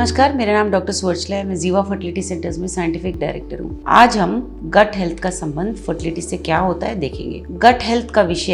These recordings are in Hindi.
नमस्कार, मेरा नाम डॉक्टर सुवर्चला है। मैं जीवा फर्टिलिटी सेंटर्स में साइंटिफिक डायरेक्टर हूँ। आज हम गट हेल्थ का संबंध फर्टिलिटी से क्या होता है देखेंगे। गट हेल्थ का विषय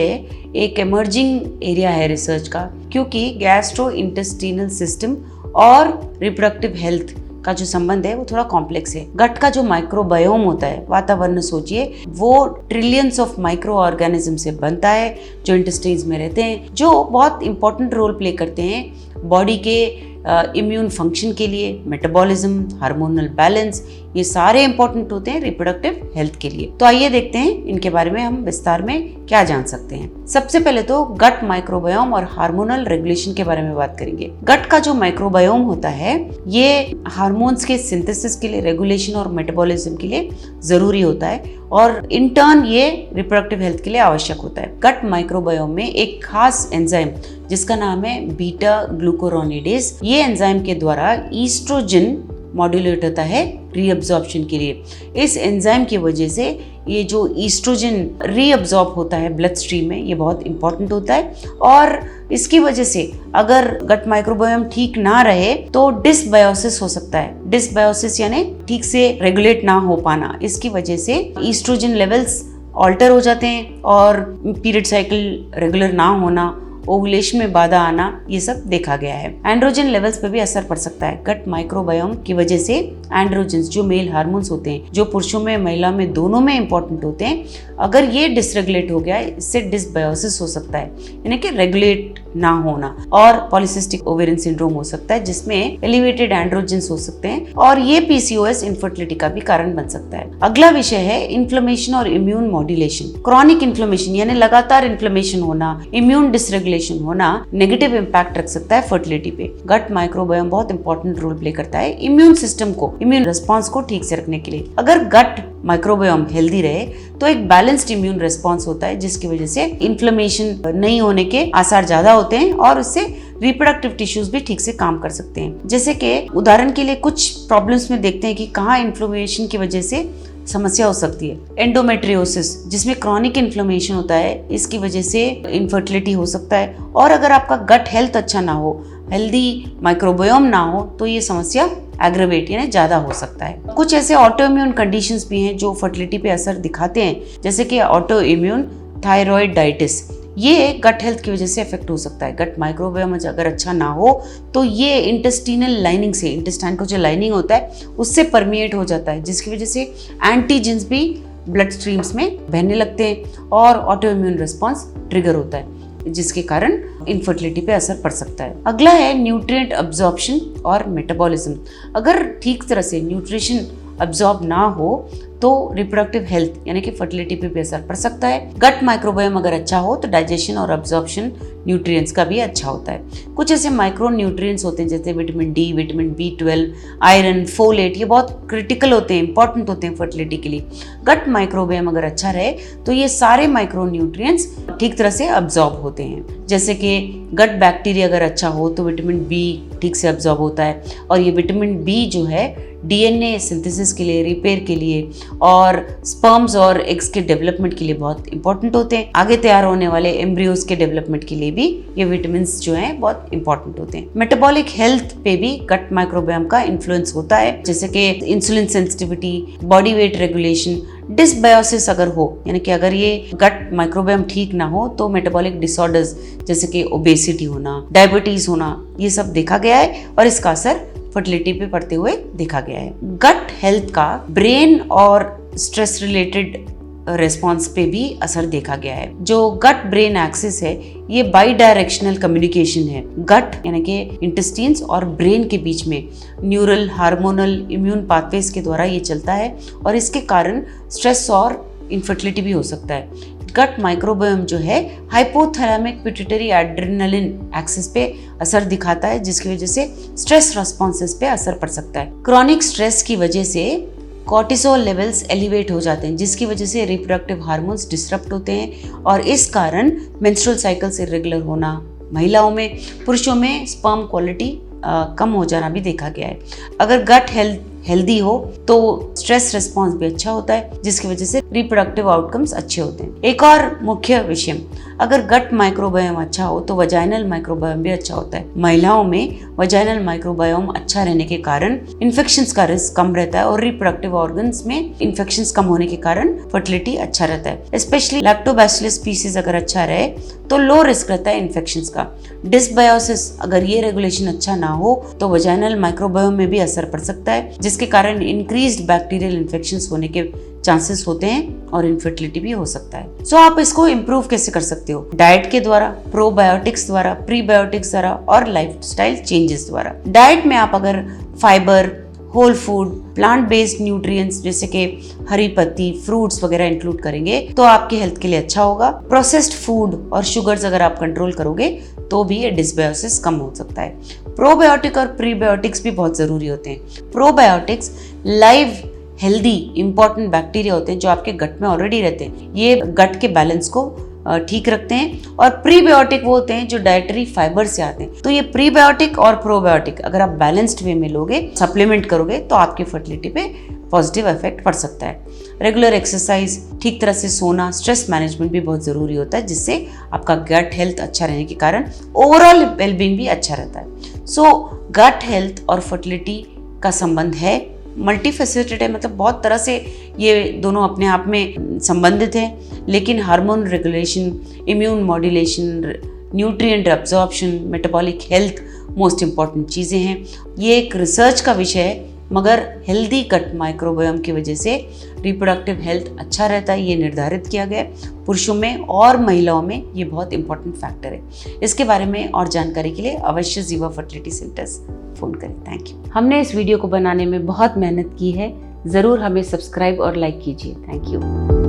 एक इमर्जिंग एरिया है रिसर्च का, क्योंकि गैस्ट्रो इंटेस्टिनल सिस्टम और रिप्रोडक्टिव हेल्थ का जो संबंध है वो थोड़ा कॉम्प्लेक्स है। गट का जो माइक्रोबायोम होता है, वातावरण सोचिए, वो ट्रिलियंस ऑफ माइक्रो ऑर्गेनिज्म से बनता है जो इंटेस्टाइन्स में रहते हैं, जो बहुत इंपॉर्टेंट रोल प्ले करते हैं बॉडी के इम्यून फंक्शन के लिए, मेटाबॉलिज्म, हार्मोनल बैलेंस, ये सारे इंपॉर्टेंट होते हैं रिप्रोडक्टिव हेल्थ के लिए। तो आइए देखते हैं इनके बारे में हम विस्तार में क्या जान सकते हैं। सबसे पहले तो गट माइक्रोबायोम और हार्मोनल रेगुलेशन के बारे में बात करेंगे। गट का जो माइक्रोबायोम होता है ये हार्मोन्स के सिंथेसिस के लिए, रेगुलेशन और मेटाबॉलिज्म के लिए जरूरी होता है और इन टर्न ये रिप्रोडक्टिव हेल्थ के लिए आवश्यक होता है। गट माइक्रोबायोम में एक खास एंजाइम जिसका नाम है बीटा ग्लूकुरोनिडेज, ये एंजाइम के द्वारा ईस्ट्रोजन मॉड्यूलेट होता है रीअब्जॉर्प्शन के लिए। इस एंजाइम की वजह से ये जो ईस्ट्रोजन रीअब्जॉर्ब होता है ब्लड स्ट्रीम में, ये बहुत इंपॉर्टेंट होता है और इसकी वजह से अगर गट माइक्रोबायोम ठीक ना रहे तो डिसबायोसिस हो सकता है। डिसबायोसिस यानी ठीक से रेगुलेट ना हो पाना। इसकी वजह से ईस्ट्रोजन लेवल्स ऑल्टर हो जाते हैं और पीरियड साइकिल रेगुलर ना होना, ओवुलेशन में बाधा आना, ये सब देखा गया है। एंड्रोजन लेवल्स पे भी असर पड़ सकता है। गट माइक्रोबायोम की वजह से एंड्रोजन्स जो मेल हार्मोन्स होते हैं, जो पुरुषों में महिला में दोनों में इंपॉर्टेंट होते हैं, अगर ये डिसरेगुलेट हो गया, इससे डिसबायोसिस हो सकता है, यानी कि रेगुलेट ना होना, और पॉलीसिस्टिक ओवेरियन सिंड्रोम हो सकता है जिसमें एलिवेटेड एंड्रोजन्स हो सकते हैं और ये पीसीओएस इनफर्टिलिटी का भी कारण बन सकता है। अगला विषय है इन्फ्लेमेशन और इम्यून मॉड्यूलेशन। क्रॉनिक इन्फ्लेमेशन यानी लगातार इन्फ्लेमेशन होना, इम्यून डिसरेगुलेशन होना नेगेटिव इंपैक्ट रख सकता है फर्टिलिटी पे। गट माइक्रोबायोम बहुत इंपॉर्टेंट रोल प्ले करता है इम्यून सिस्टम को, इम्यून रिस्पॉन्स को ठीक से रखने के लिए। अगर गट माइक्रोबायोम हेल्दी रहे तो एक बैलेंस्ड इम्यून रिस्पॉन्स होता है जिसकी वजह से इन्फ्लेमेशन नहीं होने के आसार ज्यादा होते हैं और उससे रिप्रोडक्टिव टिश्यूज भी ठीक से काम कर सकते हैं। जैसे कि उदाहरण के लिए कुछ प्रॉब्लम्स में देखते हैं कि कहाँ इन्फ्लेमेशन की वजह से समस्या हो सकती है। एंडोमेट्रियोसिस जिसमें क्रॉनिक इन्फ्लेमेशन होता है, इसकी वजह से इनफर्टिलिटी हो सकता है। और अगर आपका गट हेल्थ अच्छा ना हो, हेल्दी माइक्रोबायोम ना हो, तो ये समस्या एग्रेवेट यानी ज्यादा हो सकता है। कुछ ऐसे ऑटो इम्यून कंडीशंस भी हैं जो फर्टिलिटी पे असर दिखाते हैं, जैसे कि ऑटो इम्यून थायराइडाइटिस, ये गट हेल्थ की वजह से इफेक्ट हो सकता है। गट माइक्रोबायोम अगर अच्छा ना हो तो ये इंटेस्टिनल लाइनिंग से, इंटेस्टाइन का जो लाइनिंग होता है उससे परमिएट हो जाता है, जिसकी वजह से एंटीजेंस भी ब्लड स्ट्रीम्स में बहने लगते हैं और ऑटो इम्यून रिस्पॉन्स ट्रिगर होता है, जिसके कारण इनफर्टिलिटी पे असर पड़ सकता है। अगला है न्यूट्रिएंट अब्जॉर्प्शन और मेटाबॉलिज्म। अगर ठीक तरह से न्यूट्रिशन अब्जॉर्ब ना हो तो रिप्रोडक्टिव हेल्थ यानी कि फर्टिलिटी पे भी असर पड़ सकता है। गट माइक्रोबायोम अगर अच्छा हो तो डाइजेशन और अब्जॉर्प्शन न्यूट्रिएंट्स का भी अच्छा होता है। कुछ ऐसे माइक्रो न्यूट्रिएंट्स होते हैं जैसे vitamin D, vitamin B12, iron, folate, ये बहुत क्रिटिकल होते हैं, इंपॉर्टेंट होते हैं फर्टिलिटी के लिए। गट माइक्रोबायोम अगर अच्छा रहे तो ये सारे माइक्रो न्यूट्रिएंट्स ठीक तरह से अब्जॉर्ब होते हैं। जैसे कि गट बैक्टीरिया अगर अच्छा हो तो विटामिन B ठीक से अब्जॉर्ब होता है और ये विटामिन B जो है DNA सिंथेसिस के लिए, रिपेयर के लिए और स्पर्म्स और एग्स के डेवलपमेंट के लिए बहुत इंपॉर्टेंट होते हैं। आगे तैयार होने वाले एम्ब्रियोज के डेवलपमेंट के लिए भी ये विटामिन्स जो हैं बहुत इंपॉर्टेंट होते हैं। मेटाबॉलिक हेल्थ पे भी गट माइक्रोबायोम का इन्फ्लुएंस होता है, जैसे कि insulin sensitivity, body weight regulation. Dysbiosis अगर हो, यानी कि अगर ये गट माइक्रोबायोम ठीक ना हो तो मेटाबॉलिक डिसऑर्डर्स जैसे कि ओबेसिटी होना, डायबिटीज होना, ये सब देखा गया है और इसका असर फर्टिलिटी पे पड़ते हुए देखा गया है। गट हेल्थ का ब्रेन और स्ट्रेस रिलेटेड रिस्पॉन्स पे भी असर देखा गया है। जो गट ब्रेन एक्सिस है ये बाई डायरेक्शनल कम्युनिकेशन है। गट यानी कि इंटेस्टाइन्स और ब्रेन के बीच में न्यूरल, हार्मोनल, इम्यून पाथवेज के द्वारा ये चलता है और इसके कारण स्ट्रेस और इनफर्टिलिटी भी हो सकता है। गट माइक्रोबायोम जो है हाइपोथैलेमिक पिट्यूटरी एड्रेनलिन एक्सिस पे असर दिखाता है, जिसकी वजह से स्ट्रेस रेस्पॉन्सेस पे असर पड़ सकता है। क्रॉनिक स्ट्रेस की वजह से कॉर्टिसोल लेवल्स एलिवेट हो जाते हैं, जिसकी वजह से रिप्रोडक्टिव हार्मोन्स डिसरप्ट होते हैं और इस कारण मेंस्ट्रुअल साइकिल्स इरेगुलर होना, महिलाओं में, पुरुषों में स्पर्म क्वालिटी कम हो जाना भी देखा गया है। अगर गट हेल्थ हेल्दी हो तो स्ट्रेस रिस्पॉन्स भी अच्छा होता है, जिसकी वजह से रिप्रोडक्टिव आउटकम्स अच्छे होते हैं। एक और मुख्य विषय, अगर गट माइक्रोबायोम अच्छा हो तो वजाइनल माइक्रोबायोम भी अच्छा होता है। महिलाओं में वजाइनल माइक्रोबायोम अच्छा रहने के कारण इन्फेक्शंस का रिस्क कम रहता है और रिप्रोडक्टिव ऑर्गन्स में इन्फेक्शंस कम होने के कारण फर्टिलिटी अच्छा रहता है। स्पेशली लैक्टोबैसिलस स्पीसीज अगर अच्छा रहे तो लो रिस्क रहता है इन्फेक्शंस का। डिस्बायोसिस अगर ये रेगुलेशन अच्छा ना हो तो वजाइनल माइक्रोबायोम में भी असर पड़ सकता है, जिसके कारण इंक्रीज्ड बैक्टीरियल इन्फेक्शंस होने के चांसेस होते हैं और इनफर्टिलिटी भी हो सकता है। सो आप इसको इम्प्रूव कैसे कर सकते हो? डाइट के द्वारा, प्रोबायोटिक्स द्वारा, प्रीबायोटिक्स द्वारा और लाइफस्टाइल चेंजेस द्वारा। डाइट में आप अगर fibre, whole food, plant based nutrients जैसे कि हरी पत्ती, फ्रूट्स वगैरह इंक्लूड करेंगे तो आपकी हेल्थ के लिए अच्छा होगा। प्रोसेस्ड फूड और शुगर्स अगर आप कंट्रोल करोगे तो भी ये डिसबायोसिस कम हो सकता है। प्रोबायोटिक और प्रीबायोटिक्स भी बहुत जरूरी होते हैं। Probiotics live healthy important bacteria होते हैं जो आपके गट में ऑलरेडी रहते हैं, ये गट के बैलेंस को ठीक रखते हैं। और प्रीबायोटिक वो होते हैं जो डाइटरी फाइबर से आते हैं। तो ये प्रीबायोटिक और प्रोबायोटिक अगर आप बैलेंस्ड वे में लोगे, सप्लीमेंट करोगे तो आपकी फर्टिलिटी पे पॉजिटिव इफेक्ट पड़ सकता है। रेगुलर एक्सरसाइज, ठीक तरह से सोना, स्ट्रेस मैनेजमेंट भी बहुत ज़रूरी होता है, जिससे आपका गट हेल्थ अच्छा रहने के कारण ओवरऑल वेलबींग भी अच्छा रहता है। सो गट हेल्थ और फर्टिलिटी का संबंध है, मल्टीफेसेटेड है, मतलब बहुत तरह से ये दोनों अपने आप में संबंधित हैं। लेकिन hormone regulation, immune modulation, nutrient absorption, metabolic health most important चीज़ें हैं। ये एक रिसर्च का विषय है, मगर हेल्दी गट माइक्रोबायोम की वजह से रिप्रोडक्टिव हेल्थ अच्छा रहता है, ये निर्धारित किया गया है। पुरुषों में और महिलाओं में ये बहुत इंपॉर्टेंट फैक्टर है। इसके बारे में और जानकारी के लिए अवश्य जीवा फर्टिलिटी सेंटर्स फ़ोन करें। Thank you. हमने इस वीडियो को बनाने में बहुत मेहनत की है, ज़रूर हमें सब्सक्राइब और लाइक कीजिए। Thank you.